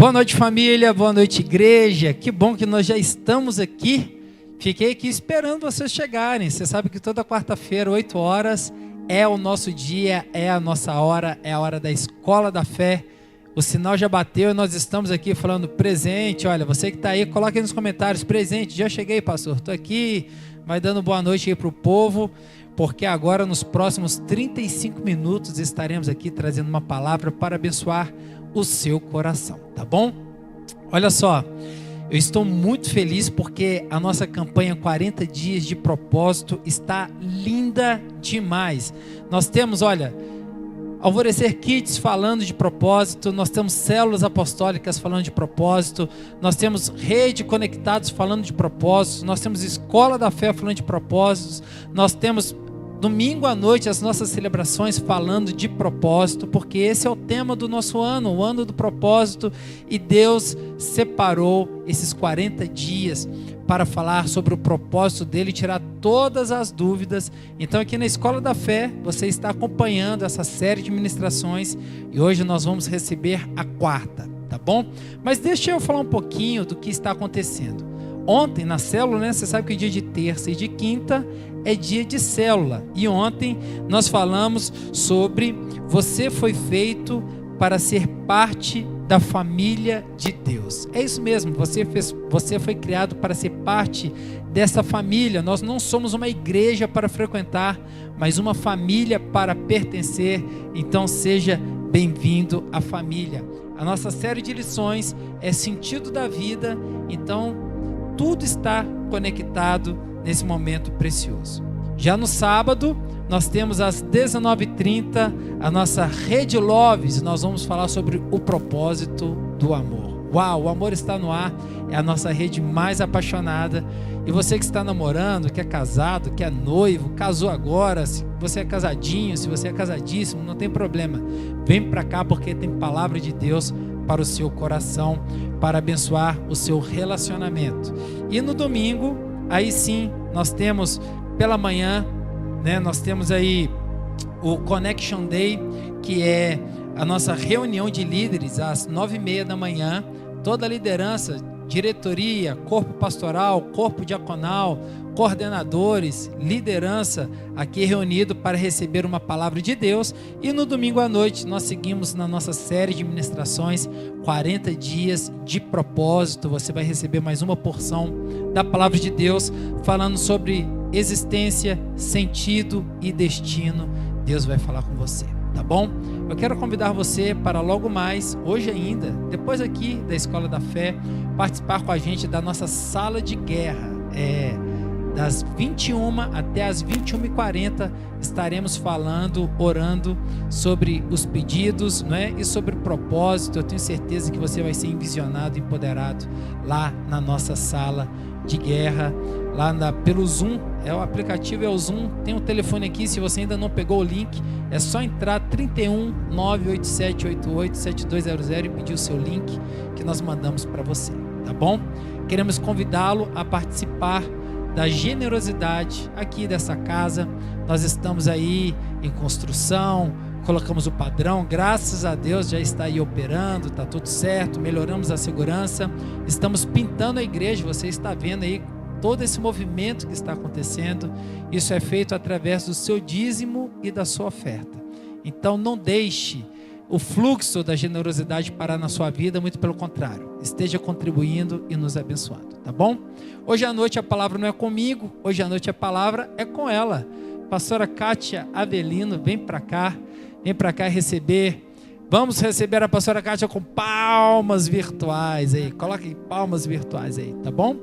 Boa noite, família, boa noite, igreja. Que bom que nós já estamos aqui. Fiquei aqui esperando vocês chegarem. Você sabe que toda quarta-feira, 8 horas, é o nosso dia, é a nossa hora, é a hora da Escola da Fé. O sinal já bateu e nós estamos aqui falando presente. Olha, você que está aí, coloque aí nos comentários, presente. Já cheguei, pastor, estou aqui. Vai dando boa noite aí para o povo, porque agora nos próximos 35 minutos estaremos aqui trazendo uma palavra para abençoar o seu coração, tá bom? Olha só, eu estou muito feliz porque a nossa campanha 40 dias de propósito está linda demais. Nós temos, olha, Alvorecer Kids falando de propósito, nós temos células apostólicas falando de propósito, nós temos Rede Conectados falando de propósitos, nós temos Escola da Fé falando de propósitos, nós temos domingo à noite as nossas celebrações falando de propósito, porque esse é o tema do nosso ano, o ano do propósito, e Deus separou esses 40 dias para falar sobre o propósito dele, tirar todas as dúvidas. Então aqui na Escola da Fé, você está acompanhando essa série de ministrações, e hoje nós vamos receber a quarta, tá bom? Mas deixa eu falar um pouquinho do que está acontecendo. Ontem na célula, né, você sabe que dia de terça e de quinta é dia de célula, e ontem nós falamos sobre você foi feito para ser parte da família de Deus. É isso mesmo, você foi criado para ser parte dessa família. Nós não somos uma igreja para frequentar, mas uma família para pertencer. Então seja bem-vindo à família. A nossa série de lições é sentido da vida, então tudo está conectado nesse momento precioso. Já no sábado, nós temos às 19h30 a nossa Rede Loves. Nós vamos falar sobre o propósito do amor. Uau, o amor está no ar, é a nossa rede mais apaixonada. E você que está namorando, que é casado, que é noivo, casou agora, se você é casadinho, se você é casadíssimo, não tem problema. Vem para cá porque tem palavra de Deus para o seu coração, para abençoar o seu relacionamento. E no domingo, aí sim, nós temos pela manhã, né, nós temos aí o Connection Day, que é a nossa reunião de líderes às 9h30 da manhã. Toda a liderança, diretoria, corpo pastoral, corpo diaconal, coordenadores, liderança aqui reunido para receber uma palavra de Deus. E no domingo à noite nós seguimos na nossa série de ministrações 40 dias de propósito. Você vai receber mais uma porção da palavra de Deus falando sobre existência, sentido e destino. Deus vai falar com você, tá bom? Eu quero convidar você para logo mais, hoje ainda, depois aqui da Escola da Fé, participar com a gente da nossa sala de guerra. Das 21 até as 21h40 estaremos falando, orando sobre os pedidos, não é? E sobre o propósito. Eu tenho certeza que você vai ser envisionado, empoderado lá na nossa sala de guerra, lá pelo Zoom. O aplicativo é o Zoom, tem um telefone aqui, se você ainda não pegou o link, é só entrar 31 987 88 7200 e pedir o seu link que nós mandamos para você, tá bom? Queremos convidá-lo a participar da generosidade aqui dessa casa. Nós estamos aí em construção, colocamos o padrão, graças a Deus já está aí operando, está tudo certo, melhoramos a segurança, estamos pintando a igreja, você está vendo aí todo esse movimento que está acontecendo. Isso é feito através do seu dízimo e da sua oferta. Então não deixe o fluxo da generosidade parar na sua vida, muito pelo contrário, esteja contribuindo e nos abençoando, tá bom? Hoje à noite a palavra não é comigo, hoje à noite a palavra é com ela. Pastora Kátia Avelino, vem para cá receber. Vamos receber a pastora Kátia com palmas virtuais aí, coloquem palmas virtuais aí, tá bom?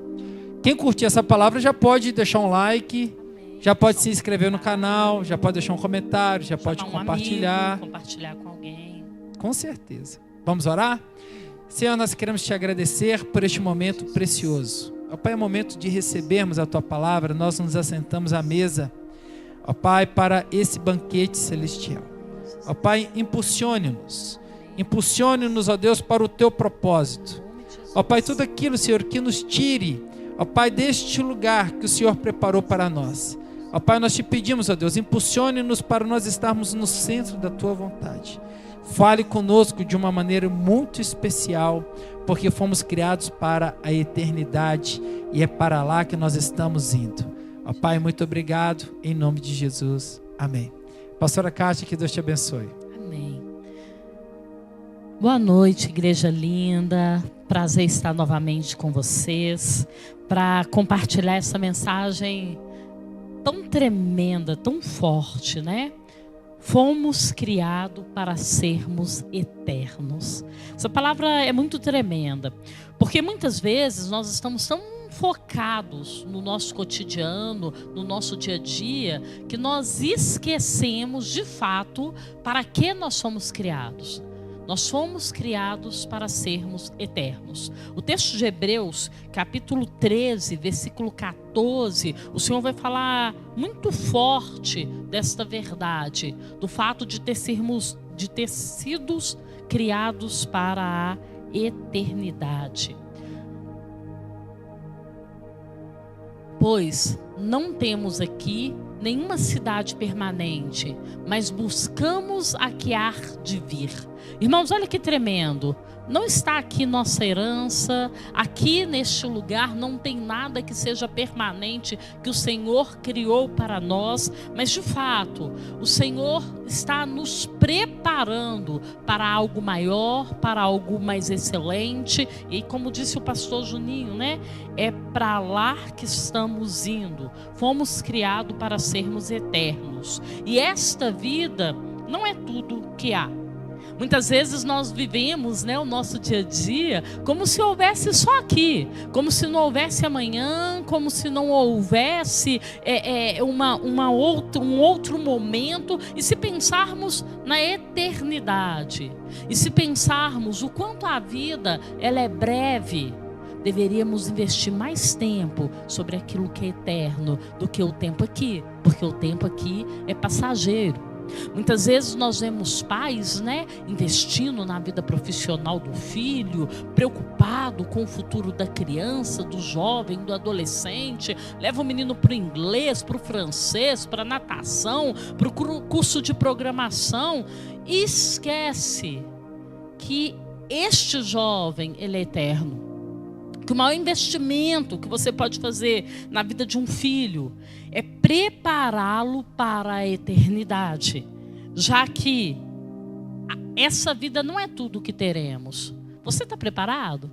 Quem curtir essa palavra já pode deixar um like, já pode se inscrever no canal, já pode deixar um comentário, já pode compartilhar. Amigo, compartilhar com alguém. Com certeza. Vamos orar? Senhor, nós queremos te agradecer por este momento precioso. Ó Pai, é momento de recebermos a tua palavra, nós nos assentamos à mesa, ó Pai, para esse banquete celestial. Ó Pai, impulsione-nos, ó Deus, para o teu propósito. Ó Pai, tudo aquilo, Senhor, que nos tire, ó Pai, deste lugar que o Senhor preparou para nós. Ó Pai, nós te pedimos, ó Deus, impulsione-nos para nós estarmos no centro da tua vontade. Fale conosco de uma maneira muito especial, porque fomos criados para a eternidade e é para lá que nós estamos indo. Ó Pai, muito obrigado, em nome de Jesus. Amém. Pastora Kátia, que Deus te abençoe. Amém. Boa noite, igreja linda. Prazer estar novamente com vocês para compartilhar essa mensagem tão tremenda, tão forte, né? Fomos criados para sermos eternos. Essa palavra é muito tremenda, porque muitas vezes nós estamos tão focados no nosso cotidiano, no nosso dia a dia, que nós esquecemos de fato para que nós somos criados. Nós fomos criados para sermos eternos. O texto de Hebreus, capítulo 13, versículo 14, o Senhor vai falar muito forte desta verdade, do fato de ter sido criados para a eternidade. Pois não temos aqui nenhuma cidade permanente, mas buscamos a que há de vir. Irmãos, olha que tremendo. Não está aqui nossa herança, aqui neste lugar não tem nada que seja permanente que o Senhor criou para nós, mas de fato, o Senhor está nos preparando para algo maior, para algo mais excelente, e como disse o pastor Juninho, né? É para lá que estamos indo. Fomos criados para sermos eternos. E esta vida não é tudo que há. Muitas vezes nós vivemos, né, o nosso dia a dia como se houvesse só aqui, como se não houvesse amanhã, como se não houvesse um outro momento. E se pensarmos na eternidade, e se pensarmos o quanto a vida ela é breve, deveríamos investir mais tempo sobre aquilo que é eterno do que o tempo aqui, porque o tempo aqui é passageiro. Muitas vezes nós vemos pais, né, investindo na vida profissional do filho, preocupado com o futuro da criança, do jovem, do adolescente, leva o menino para o inglês, para o francês, para a natação, para o curso de programação, e esquece que este jovem, ele é eterno. Que o maior investimento que você pode fazer na vida de um filho é prepará-lo para a eternidade, já que essa vida não é tudo que teremos. Você está preparado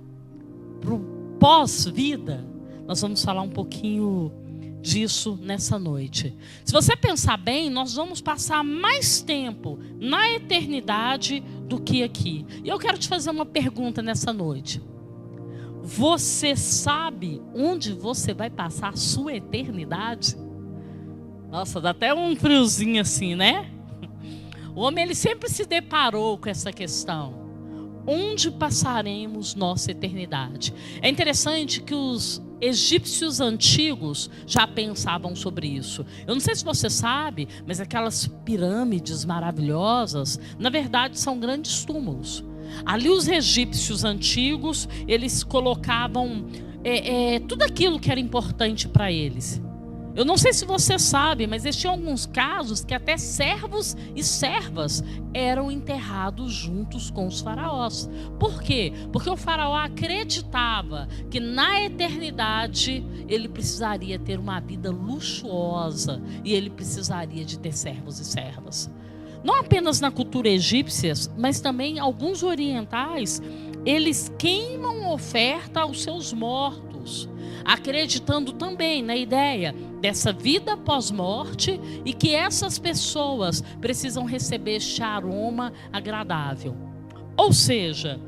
para o pós-vida? Nós vamos falar um pouquinho disso nessa noite. Se você pensar bem, nós vamos passar mais tempo na eternidade do que aqui. E eu quero te fazer uma pergunta nessa noite. Você sabe onde você vai passar a sua eternidade? Nossa, dá até um friozinho assim, né? O homem, ele sempre se deparou com essa questão. Onde passaremos nossa eternidade? É interessante que os egípcios antigos já pensavam sobre isso. Eu não sei se você sabe, mas aquelas pirâmides maravilhosas, na verdade, são grandes túmulos. Ali os egípcios antigos, eles colocavam tudo aquilo que era importante para eles. Eu não sei se você sabe, mas existiam alguns casos que até servos e servas eram enterrados juntos com os faraós. Por quê? Porque o faraó acreditava que na eternidade ele precisaria ter uma vida luxuosa e ele precisaria de ter servos e servas. Não apenas na cultura egípcia, mas também alguns orientais, eles queimam oferta aos seus mortos, acreditando também na ideia dessa vida pós-morte e que essas pessoas precisam receber este aroma agradável. Ou seja,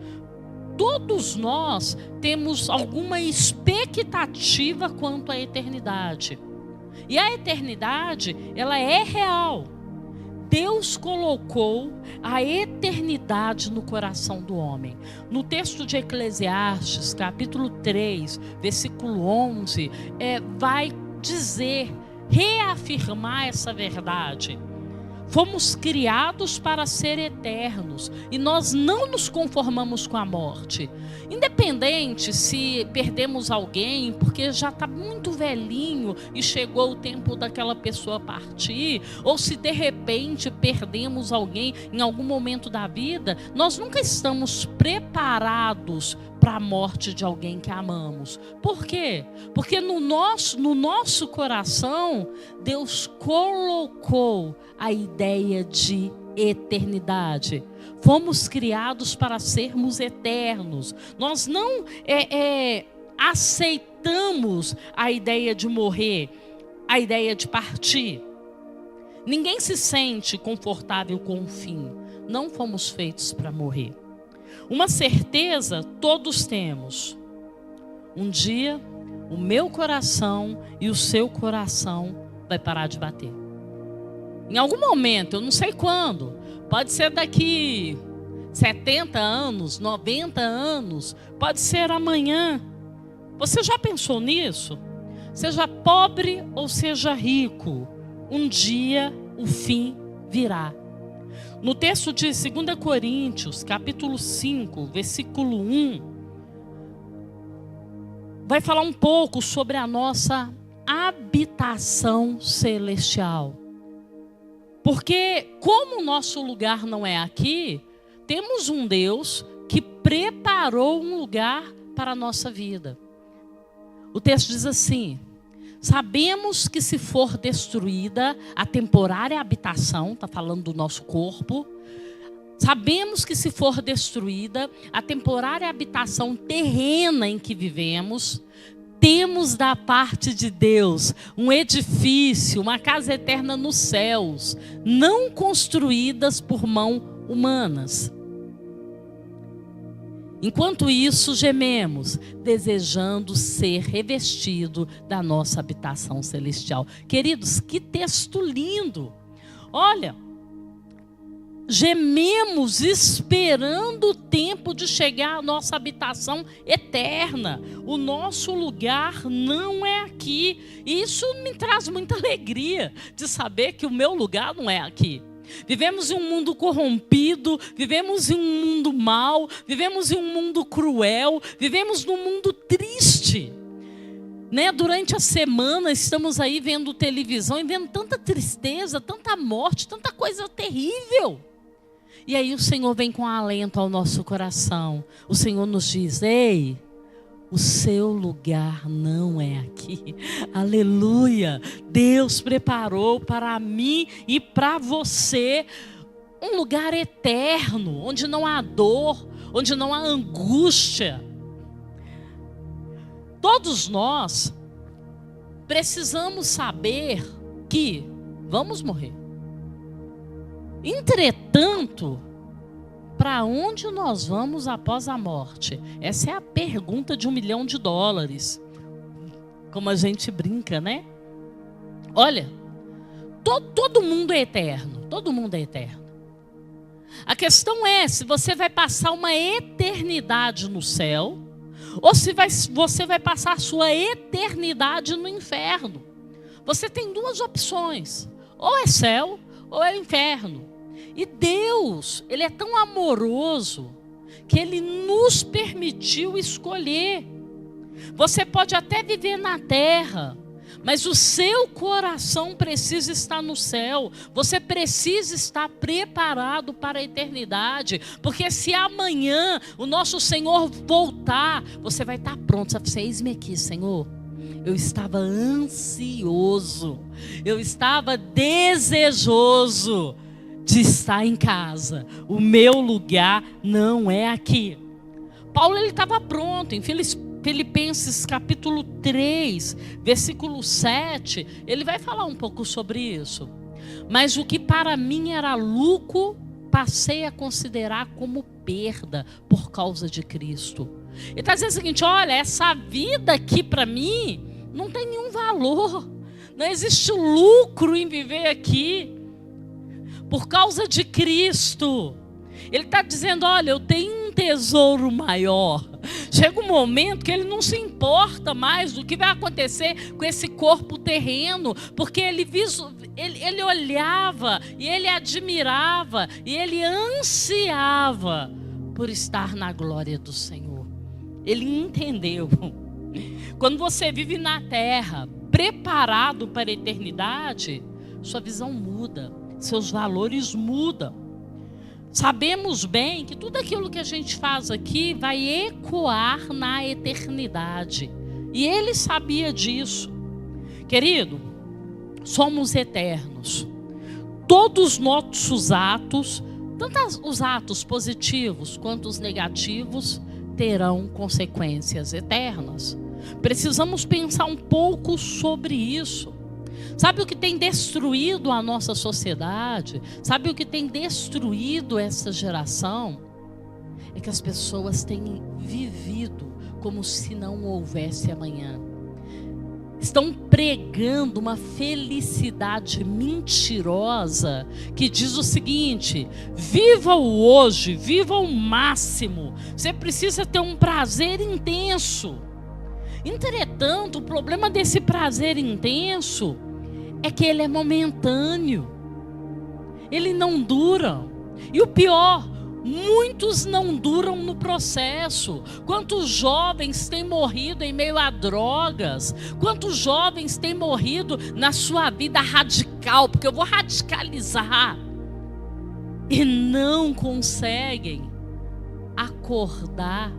todos nós temos alguma expectativa quanto à eternidade. E a eternidade, ela é real. Deus colocou a eternidade no coração do homem. No texto de Eclesiastes, capítulo 3, versículo 11, vai dizer, reafirmar essa verdade. fomos criados para ser eternos e nós não nos conformamos com a morte. Independente se perdemos alguém porque já está muito velhinho e chegou o tempo daquela pessoa partir, ou se de repente perdemos alguém em algum momento da vida, nós nunca estamos preparados para a morte de alguém que amamos. Por quê? Porque no nosso coração, Deus colocou a ideia de eternidade. Fomos criados para sermos eternos. Nós não aceitamos a ideia de morrer, a ideia de partir. Ninguém se sente confortável com o fim. Não fomos feitos para morrer. Uma certeza todos temos. Um dia, o meu coração e o seu coração vai parar de bater. Em algum momento, eu não sei quando, pode ser daqui 70 anos, 90 anos, pode ser amanhã. Você já pensou nisso? Seja pobre ou seja rico, um dia o fim virá. No texto de 2 Coríntios, capítulo 5, versículo 1, vai falar um pouco sobre a nossa habitação celestial. Porque como o nosso lugar não é aqui, temos um Deus que preparou um lugar para a nossa vida. O texto diz assim: sabemos que se for destruída a temporária habitação, está falando do nosso corpo, sabemos que se for destruída a temporária habitação terrena em que vivemos, temos da parte de Deus um edifício, uma casa eterna nos céus, não construídas por mãos humanas. Enquanto isso, gememos, desejando ser revestido da nossa habitação celestial. Queridos, que texto lindo! Olha, gememos esperando o tempo de chegar à nossa habitação eterna. O nosso lugar não é aqui. E isso me traz muita alegria de saber que o meu lugar não é aqui. Vivemos em um mundo corrompido, vivemos em um mundo mau, vivemos em um mundo cruel, vivemos num mundo triste. Durante a semana estamos aí vendo televisão e vendo tanta tristeza, tanta morte, tanta coisa terrível. E aí o Senhor vem com alento ao nosso coração. O Senhor nos diz: ei, o seu lugar não é aqui. Aleluia! Deus preparou para mim e para você um lugar eterno, onde não há dor, onde não há angústia. Todos nós precisamos saber que vamos morrer. Entretanto, para onde nós vamos após a morte? Essa é a pergunta de $1 milhão. Como a gente brinca, né? Olha, todo mundo é eterno. Todo mundo é eterno. A questão é se você vai passar uma eternidade no céu ou se você vai passar a sua eternidade no inferno. Você tem duas opções. Ou é céu ou é inferno. E Deus, Ele é tão amoroso que Ele nos permitiu escolher. Você pode até viver na terra, mas o seu coração precisa estar no céu. Você precisa estar preparado para a eternidade. Porque se amanhã o nosso Senhor voltar, você vai estar pronto. Você vai dizer: eis-me aqui, Senhor. Eu estava ansioso, eu estava desejoso de estar em casa. O meu lugar não é aqui. Paulo, ele estava pronto. Em Filipenses capítulo 3, versículo 7, ele vai falar um pouco sobre isso. Mas o que para mim era lucro, passei a considerar como perda por causa de Cristo. Ele está dizendo o seguinte: olha, essa vida aqui para mim não tem nenhum valor. Não existe lucro em viver aqui. Por causa de Cristo. Ele está dizendo: olha, eu tenho um tesouro maior. Chega um momento que ele não se importa mais do que vai acontecer com esse corpo terreno, porque ele ele olhava e ele admirava e ele ansiava por estar na glória do Senhor. Ele entendeu. Quando você vive na terra, preparado para a eternidade, sua visão muda, seus valores mudam. Sabemos bem que tudo aquilo que a gente faz aqui vai ecoar na eternidade. E ele sabia disso. Querido, somos eternos. Todos os nossos atos, tanto os atos positivos quanto os negativos, terão consequências eternas. Precisamos pensar um pouco sobre isso. Sabe o que tem destruído a nossa sociedade? Sabe o que tem destruído essa geração? É que as pessoas têm vivido como se não houvesse amanhã. Estão pregando uma felicidade mentirosa que diz o seguinte: viva o hoje, viva o máximo. Você precisa ter um prazer intenso. Entretanto, o problema desse prazer intenso é que ele é momentâneo. Ele não dura. E o pior, muitos não duram no processo. Quantos jovens têm morrido em meio a drogas? Quantos jovens têm morrido na sua vida radical? Porque eu vou radicalizar. E não conseguem acordar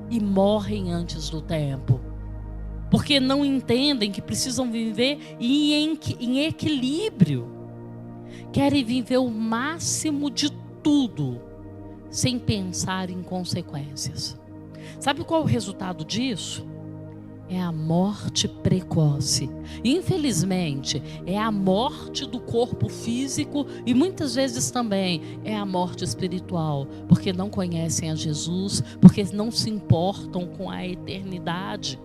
e morrem antes do tempo. Porque não entendem que precisam viver em equilíbrio. Querem viver o máximo de tudo, sem pensar em consequências. Sabe qual é o resultado disso? É a morte precoce. Infelizmente, é a morte do corpo físico e muitas vezes também é a morte espiritual, porque não conhecem a Jesus, porque não se importam com a eternidade.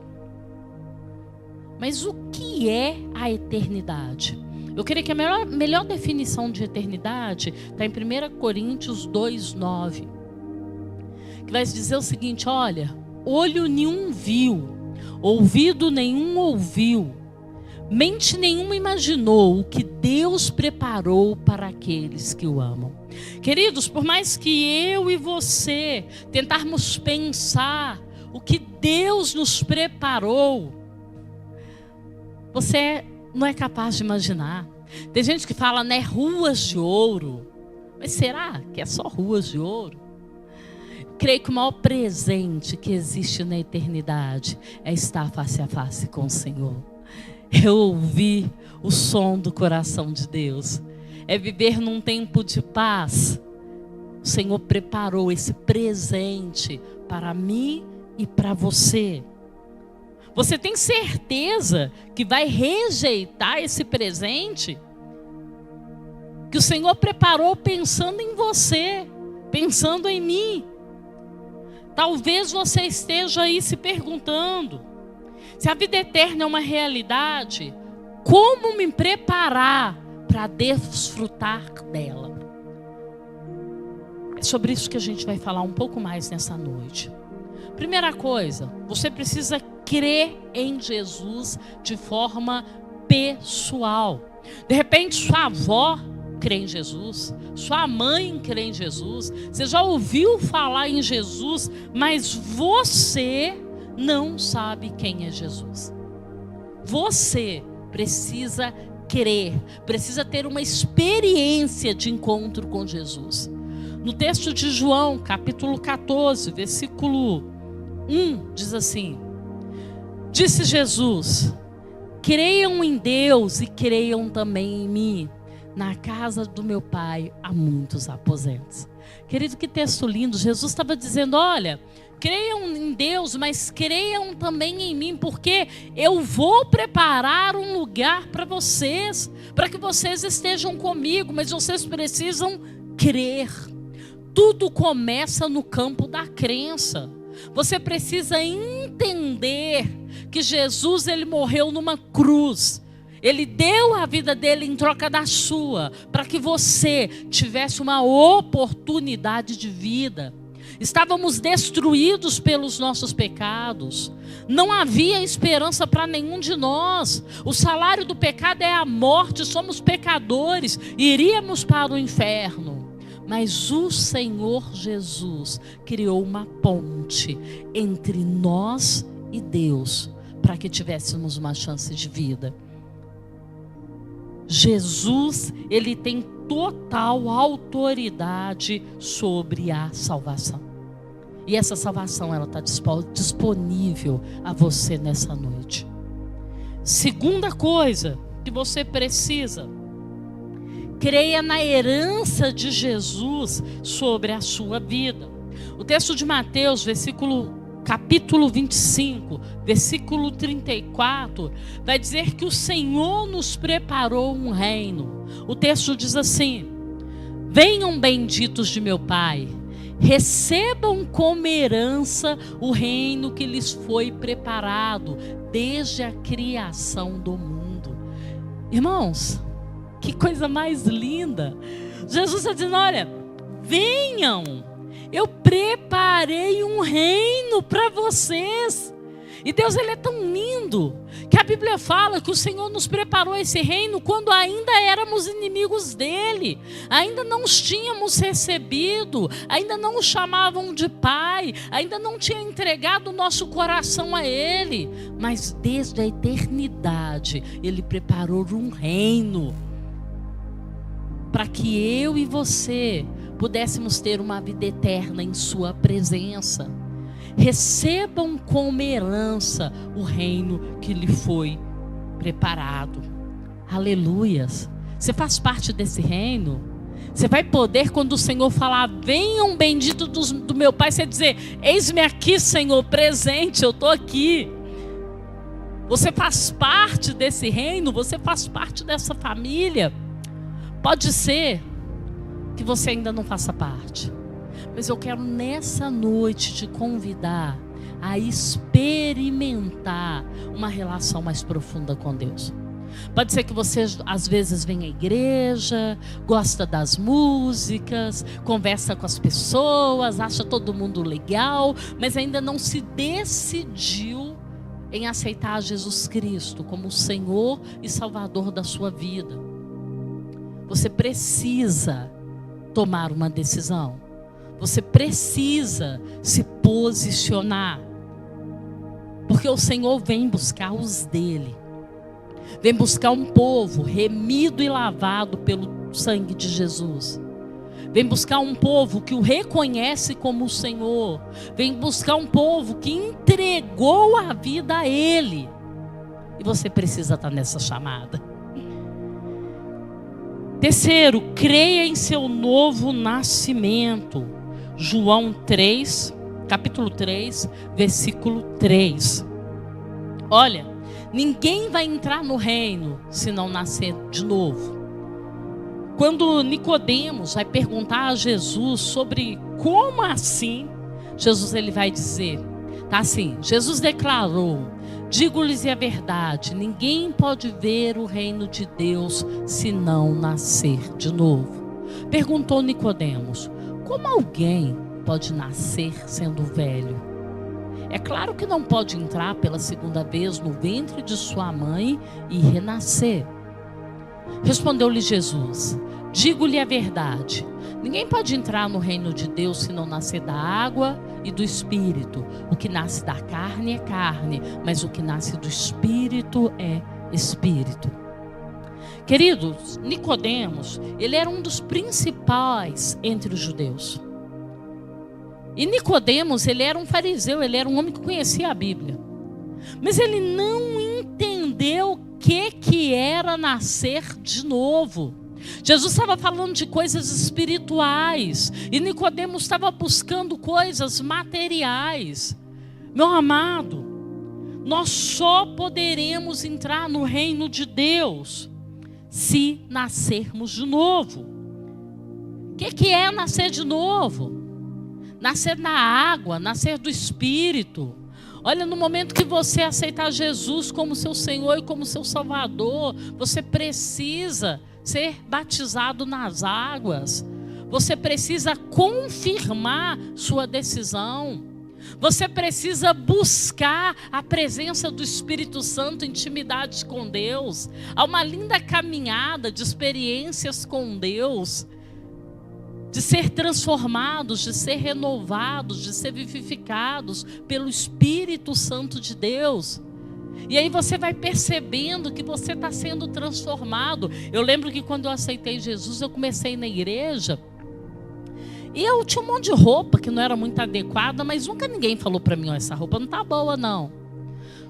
Mas o que é a eternidade? Eu creio que a melhor definição de eternidade está em 1 Coríntios 2:9, que vai dizer o seguinte: olha, olho nenhum viu, ouvido nenhum ouviu, mente nenhuma imaginou o que Deus preparou para aqueles que o amam. Queridos, por mais que eu e você tentarmos pensar o que Deus nos preparou, você não é capaz de imaginar. Tem gente que fala, né, ruas de ouro. Mas será que é só ruas de ouro? Creio que o maior presente que existe na eternidade é estar face a face com o Senhor. É ouvir o som do coração de Deus. É viver num tempo de paz. O Senhor preparou esse presente para mim e para você. Você tem certeza que vai rejeitar esse presente? Que o Senhor preparou pensando em você, pensando em mim. Talvez você esteja aí se perguntando: se a vida eterna é uma realidade, como me preparar para desfrutar dela? É sobre isso que a gente vai falar um pouco mais nessa noite. Primeira coisa, você precisa crer em Jesus de forma pessoal. De repente, sua avó crê em Jesus, sua mãe crê em Jesus, você já ouviu falar em Jesus, mas você não sabe quem é Jesus. Você precisa crer, precisa ter uma experiência de encontro com Jesus. No texto de João, capítulo 14, versículo 1, diz assim: disse Jesus: creiam em Deus e creiam também em mim. Na casa do meu pai há muitos aposentos. Querido, que texto lindo. Jesus estava dizendo: olha, creiam em Deus, mas creiam também em mim, porque eu vou preparar um lugar para vocês, para que vocês estejam comigo, mas vocês precisam crer. Tudo começa no campo da crença. Você precisa entender que Jesus, ele morreu numa cruz. Ele deu a vida dele em troca da sua, para que você tivesse uma oportunidade de vida. Estávamos destruídos pelos nossos pecados. Não havia esperança para nenhum de nós. O salário do pecado é a morte, somos pecadores, iríamos para o inferno. Mas o Senhor Jesus criou uma ponte entre nós e Deus, para que tivéssemos uma chance de vida. Jesus, ele tem total autoridade sobre a salvação. E essa salvação, ela está disponível a você nessa noite. Segunda coisa que você precisa: creia na herança de Jesus sobre a sua vida. O texto de Mateus, capítulo 25, versículo 34, vai dizer que o Senhor nos preparou um reino. O texto diz assim: venham benditos de meu Pai, recebam como herança o reino que lhes foi preparado desde a criação do mundo. Irmãos, que coisa mais linda! Jesus está dizendo: olha, venham, eu preparei um reino para vocês. E Deus, ele é tão lindo, que a Bíblia fala que o Senhor nos preparou esse reino quando ainda éramos inimigos dele, ainda não os tínhamos recebido, ainda não os chamavam de Pai, ainda não tinha entregado o nosso coração a ele. Mas desde a eternidade, ele preparou um reino para que eu e você pudéssemos ter uma vida eterna em sua presença. Recebam como herança o reino que lhe foi preparado. Aleluias. Você faz parte desse reino. Você vai poder, quando o Senhor falar: venham bendito do meu Pai, você dizer: eis-me aqui, Senhor, presente, eu estou aqui. Você faz parte desse reino, você faz parte dessa família. Pode ser que você ainda não faça parte, mas eu quero nessa noite te convidar a experimentar uma relação mais profunda com Deus. Pode ser que você às vezes vem à igreja, gosta das músicas, conversa com as pessoas, acha todo mundo legal, mas ainda não se decidiu em aceitar Jesus Cristo como o Senhor e Salvador da sua vida. Você precisa tomar uma decisão. Você precisa se posicionar, porque o Senhor vem buscar os dele, vem buscar um povo remido e lavado pelo sangue de Jesus, vem buscar um povo que o reconhece como o Senhor, vem buscar um povo que entregou a vida a ele, e você precisa estar nessa chamada. Terceiro, creia em seu novo nascimento. João 3, capítulo 3, versículo 3. Olha, ninguém vai entrar no reino se não nascer de novo. Quando Nicodemos vai perguntar a Jesus sobre como assim, Jesus ele vai dizer, tá assim, Jesus declarou: digo-lhes a verdade, ninguém pode ver o reino de Deus se não nascer de novo. Perguntou Nicodemos: como alguém pode nascer sendo velho? É claro que não pode entrar pela segunda vez no ventre de sua mãe e renascer. Respondeu-lhe Jesus: digo-lhe a verdade, ninguém pode entrar no reino de Deus se não nascer da água e do Espírito. O que nasce da carne é carne, mas o que nasce do Espírito é Espírito. Queridos, Nicodemos, ele era um dos principais entre os judeus. E Nicodemos, ele era um fariseu, ele era um homem que conhecia a Bíblia. Mas ele não entendeu o que era nascer de novo. Jesus estava falando de coisas espirituais e Nicodemos estava buscando coisas materiais. Meu amado, nós só poderemos entrar no reino de Deus se nascermos de novo. O que é nascer de novo? Nascer na água, nascer do Espírito. Olha, no momento que você aceitar Jesus como seu Senhor e como seu Salvador, você precisa ser batizado nas águas. você precisa confirmar sua decisão. Você precisa buscar a presença do Espírito Santo, intimidade com Deus. Há uma linda caminhada de experiências com Deus, de ser transformados, de ser renovados, de ser vivificados pelo Espírito Santo de Deus. E aí você vai percebendo que você está sendo transformado. Eu lembro que quando eu aceitei Jesus, eu comecei na igreja, e eu tinha um monte de roupa que não era muito adequada, mas nunca ninguém falou para mim: essa roupa não tá boa não.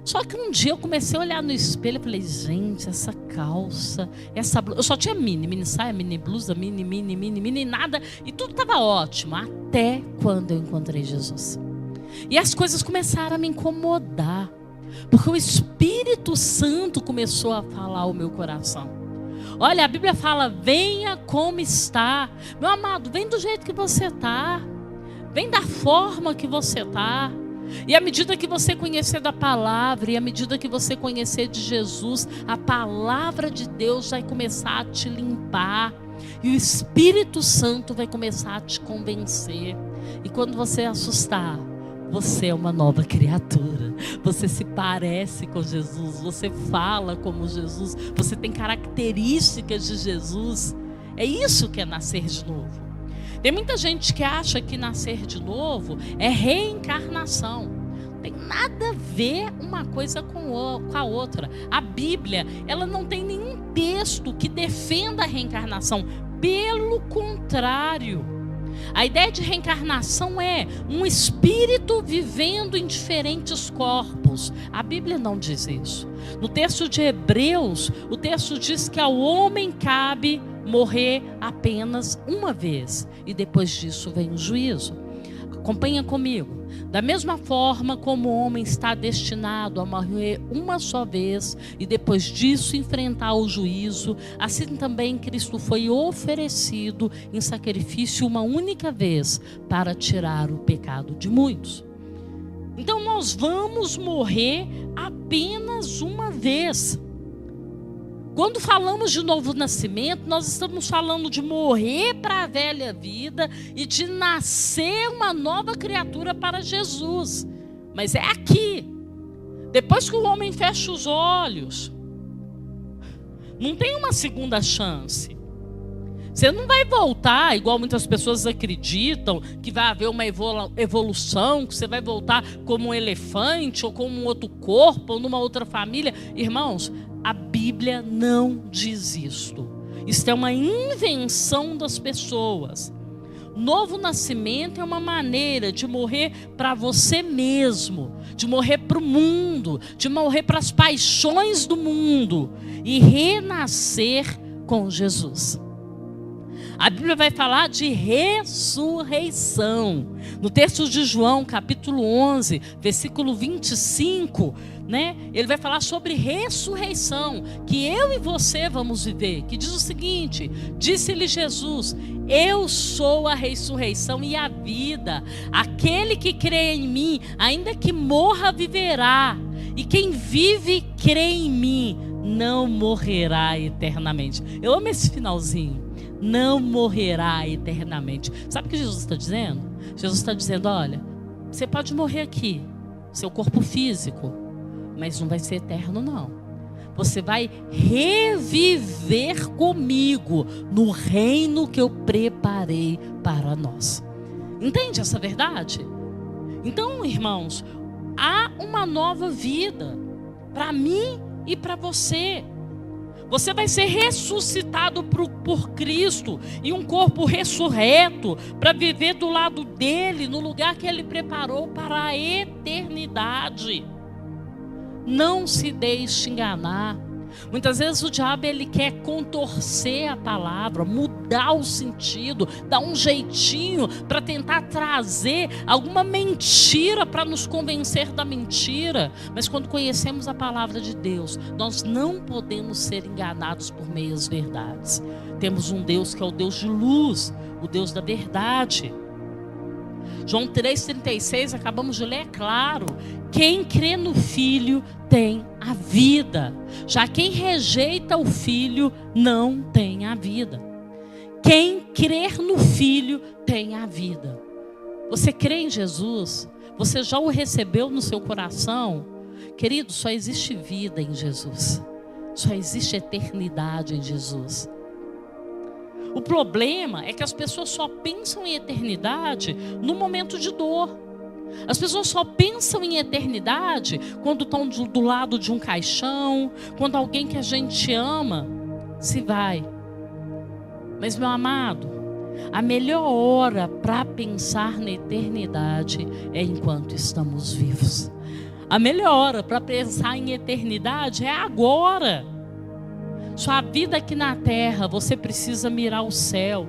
Só que um dia eu comecei a olhar no espelho e falei: gente, essa calça, essa blusa. Eu só tinha mini saia, mini blusa, mini, nada. E tudo estava ótimo, até quando eu encontrei Jesus. E as coisas começaram a me incomodar, porque o Espírito Santo começou a falar ao meu coração. Olha, a Bíblia fala: venha como está. Meu amado, vem do jeito que você está. Vem da forma que você está. E à medida que você conhecer da palavra, e à medida que você conhecer de Jesus, a palavra de Deus vai começar a te limpar. E o Espírito Santo vai começar a te convencer. E quando você assustar, você é uma nova criatura. Você se parece com Jesus. Você fala como Jesus. Você tem características de Jesus. É isso que é nascer de novo. Tem muita gente que acha que nascer de novo é reencarnação. Não tem nada a ver uma coisa com a outra. A Bíblia, ela não tem nenhum texto que defenda a reencarnação. Pelo contrário. A ideia de reencarnação é um espírito vivendo em diferentes corpos. A Bíblia não diz isso. No texto de Hebreus, o texto diz que ao homem cabe morrer apenas uma vez, e depois disso vem o juízo. Acompanha comigo. Da mesma forma como o homem está destinado a morrer uma só vez e depois disso enfrentar o juízo, assim também Cristo foi oferecido em sacrifício uma única vez para tirar o pecado de muitos. Então nós vamos morrer apenas uma vez. Quando falamos de novo nascimento, nós estamos falando de morrer para a velha vida e de nascer uma nova criatura para Jesus. Mas é aqui. Depois que o homem fecha os olhos, não tem uma segunda chance. Você não vai voltar, igual muitas pessoas acreditam, que vai haver uma evolução, que você vai voltar como um elefante, ou como um outro corpo, ou numa outra família. Irmãos, a Bíblia não diz isto. Isso é uma invenção das pessoas. Novo nascimento é uma maneira de morrer para você mesmo, de morrer para o mundo, de morrer para as paixões do mundo e renascer com Jesus. A Bíblia vai falar de ressurreição. No texto de João, capítulo 11, versículo 25, ele vai falar sobre ressurreição, que eu e você vamos viver, que diz o seguinte: disse-lhe Jesus: eu sou a ressurreição e a vida. Aquele que crê em mim, ainda que morra, viverá. E quem vive e crê em mim, não morrerá eternamente. Eu amo esse finalzinho. Não morrerá eternamente. Sabe o que Jesus está dizendo? Jesus está dizendo: olha, você pode morrer aqui, seu corpo físico, mas não vai ser eterno não. Você vai reviver comigo no reino que eu preparei para nós. Entende essa verdade? Então, irmãos, há uma nova vida para mim e para você. Você vai ser ressuscitado por Cristo em um corpo ressurreto para viver do lado dele, no lugar que ele preparou para a eternidade. Não se deixe enganar. Muitas vezes o diabo ele quer contorcer a palavra, mudar o sentido, dar um jeitinho para tentar trazer alguma mentira para nos convencer da mentira. Mas quando conhecemos a palavra de Deus, nós não podemos ser enganados por meias verdades. Temos um Deus que é o Deus de luz, o Deus da verdade. João 3,36, acabamos de ler, é claro: quem crê no Filho tem a vida, já quem rejeita o Filho não tem a vida. Quem crer no Filho tem a vida. Você crê em Jesus? Você já o recebeu no seu coração? Querido, só existe vida em Jesus. Só existe eternidade em Jesus. O problema é que as pessoas só pensam em eternidade no momento de dor. As pessoas só pensam em eternidade quando estão do lado de um caixão, quando alguém que a gente ama se vai. Mas, meu amado, a melhor hora para pensar na eternidade é enquanto estamos vivos. A melhor hora para pensar em eternidade é agora. Sua vida aqui na terra, você precisa mirar o céu.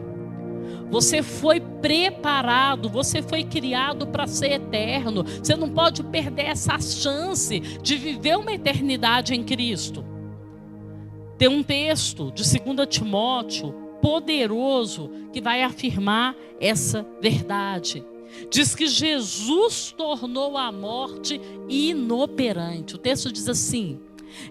Você foi preparado, você foi criado para ser eterno. Você não pode perder essa chance de viver uma eternidade em Cristo. Tem um texto de 2 Timóteo poderoso que vai afirmar essa verdade. Diz que Jesus tornou a morte inoperante. O texto diz assim: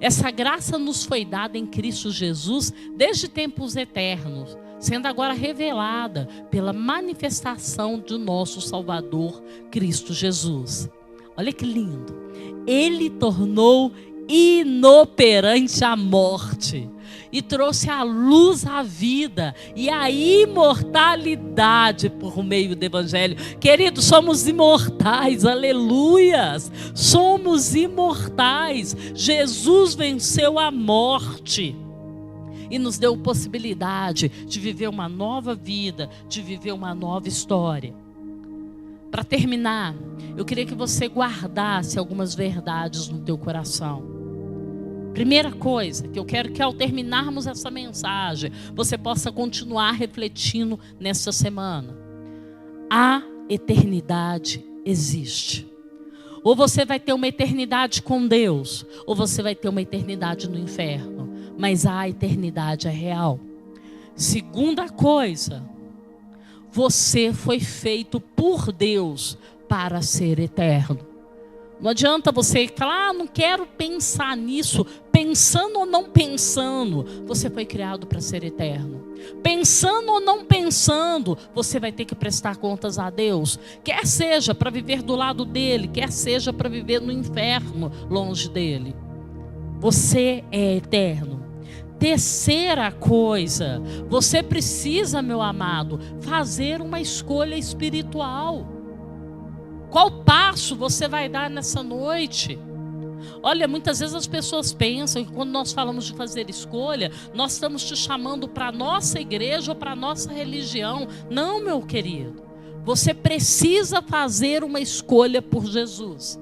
essa graça nos foi dada em Cristo Jesus desde tempos eternos, sendo agora revelada pela manifestação de nosso Salvador, Cristo Jesus. Olha que lindo. Ele tornou inoperante a morte e trouxe à luz a vida e a imortalidade por meio do Evangelho. Queridos, somos imortais, aleluias, somos imortais. Jesus venceu a morte e nos deu possibilidade de viver uma nova vida, de viver uma nova história. Para terminar, eu queria que você guardasse algumas verdades no teu coração. Primeira coisa que eu quero que ao terminarmos essa mensagem, você possa continuar refletindo nessa semana. A eternidade existe. Ou você vai ter uma eternidade com Deus, ou você vai ter uma eternidade no inferno. Mas a eternidade é real. Segunda coisa, você foi feito por Deus para ser eterno. Não adianta você falar, não quero pensar nisso, pensando ou não pensando, você foi criado para ser eterno. Pensando ou não pensando, você vai ter que prestar contas a Deus, quer seja para viver do lado dele, quer seja para viver no inferno, longe dele. Você é eterno. Terceira coisa, você precisa, meu amado, fazer uma escolha espiritual. Qual passo você vai dar nessa noite? Olha, muitas vezes as pessoas pensam que quando nós falamos de fazer escolha, nós estamos te chamando para a nossa igreja ou para a nossa religião. Não, meu querido. Você precisa fazer uma escolha por Jesus,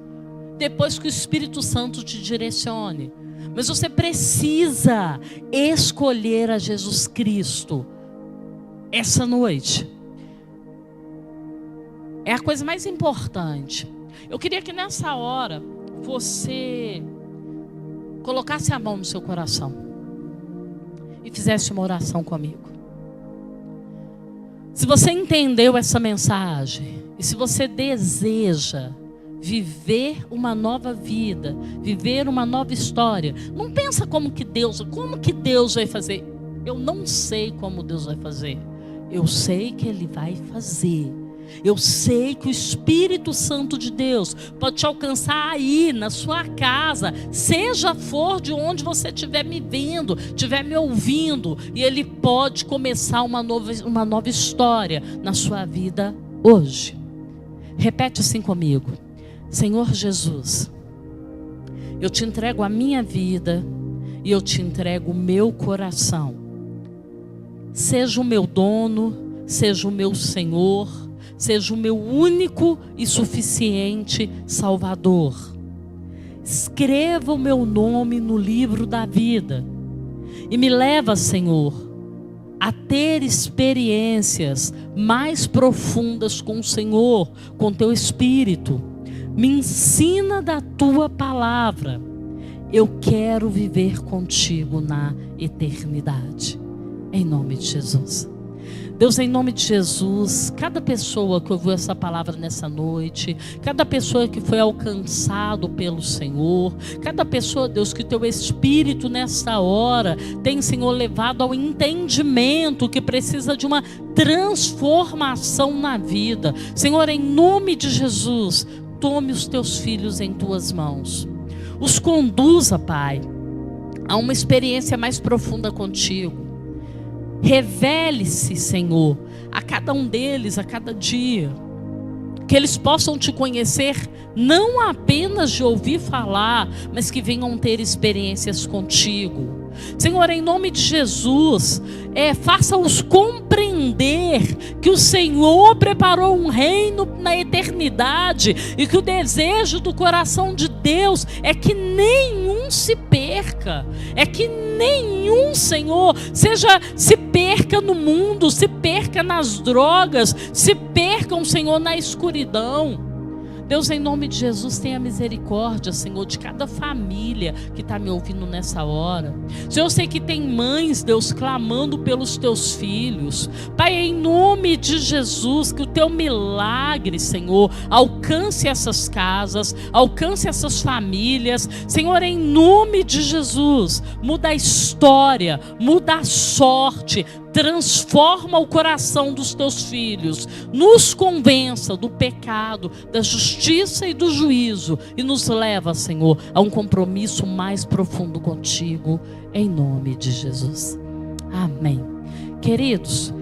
depois que o Espírito Santo te direcione. Mas você precisa escolher a Jesus Cristo essa noite. É a coisa mais importante. Eu queria que nessa hora você colocasse a mão no seu coração e fizesse uma oração comigo. Se você entendeu essa mensagem e se você deseja viver uma nova vida, viver uma nova história, não pensa como que Deus vai fazer. Eu não sei como Deus vai fazer. Eu sei que Ele vai fazer. Eu sei que o Espírito Santo de Deus pode te alcançar aí, na sua casa, seja for de onde você estiver me vendo, estiver me ouvindo, e Ele pode começar uma nova história na sua vida hoje. Repete assim comigo: Senhor Jesus, eu te entrego a minha vida e eu te entrego o meu coração. Seja o meu dono, seja o meu Senhor, seja o meu único e suficiente Salvador. Escreva o meu nome no livro da vida e me leva, Senhor, a ter experiências mais profundas com o Senhor, com teu Espírito. Me ensina da tua palavra. Eu quero viver contigo na eternidade. Em nome de Jesus. Deus, em nome de Jesus, cada pessoa que ouviu essa palavra nessa noite, cada pessoa que foi alcançado pelo Senhor, cada pessoa, Deus, que teu Espírito nessa hora tem, Senhor, levado ao entendimento que precisa de uma transformação na vida. Senhor, em nome de Jesus, tome os teus filhos em tuas mãos. Os conduza, Pai, a uma experiência mais profunda contigo. Revele-se, Senhor, a cada um deles, a cada dia. Que eles possam te conhecer, não apenas de ouvir falar, mas que venham ter experiências contigo. Senhor, em nome de Jesus, faça-os compreender que o Senhor preparou um reino na eternidade e que o desejo do coração de Deus é que nenhum se perca, é que nenhum, Senhor, se perca no mundo, se perca nas drogas, se percam, Senhor, na escuridão. Deus, em nome de Jesus, tenha misericórdia, Senhor, de cada família que está me ouvindo nessa hora. Senhor, eu sei que tem mães, Deus, clamando pelos teus filhos. Pai, em nome de Jesus, que o teu milagre, Senhor, alcance essas casas, alcance essas famílias. Senhor, em nome de Jesus, muda a história, muda a sorte, transforma o coração dos teus filhos, nos convença do pecado, da justiça e do juízo e nos leva, Senhor, a um compromisso mais profundo contigo, em nome de Jesus. Amém. Queridos,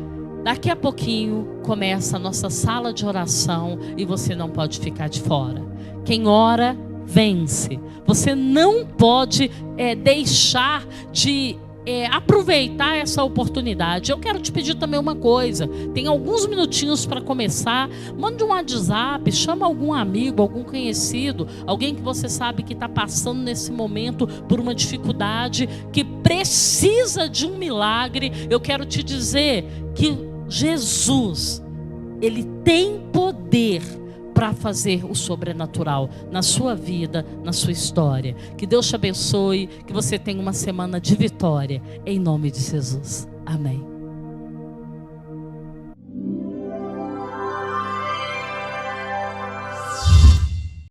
daqui a pouquinho começa a nossa sala de oração e você não pode ficar de fora. Quem ora, vence. Você não pode deixar de aproveitar essa oportunidade. Eu quero te pedir também uma coisa. Tem alguns minutinhos para começar. Mande um WhatsApp, chama algum amigo, algum conhecido, alguém que você sabe que está passando nesse momento por uma dificuldade, que precisa de um milagre. Eu quero te dizer que Jesus, Ele tem poder para fazer o sobrenatural na sua vida, na sua história. Que Deus te abençoe, que você tenha uma semana de vitória, em nome de Jesus. Amém.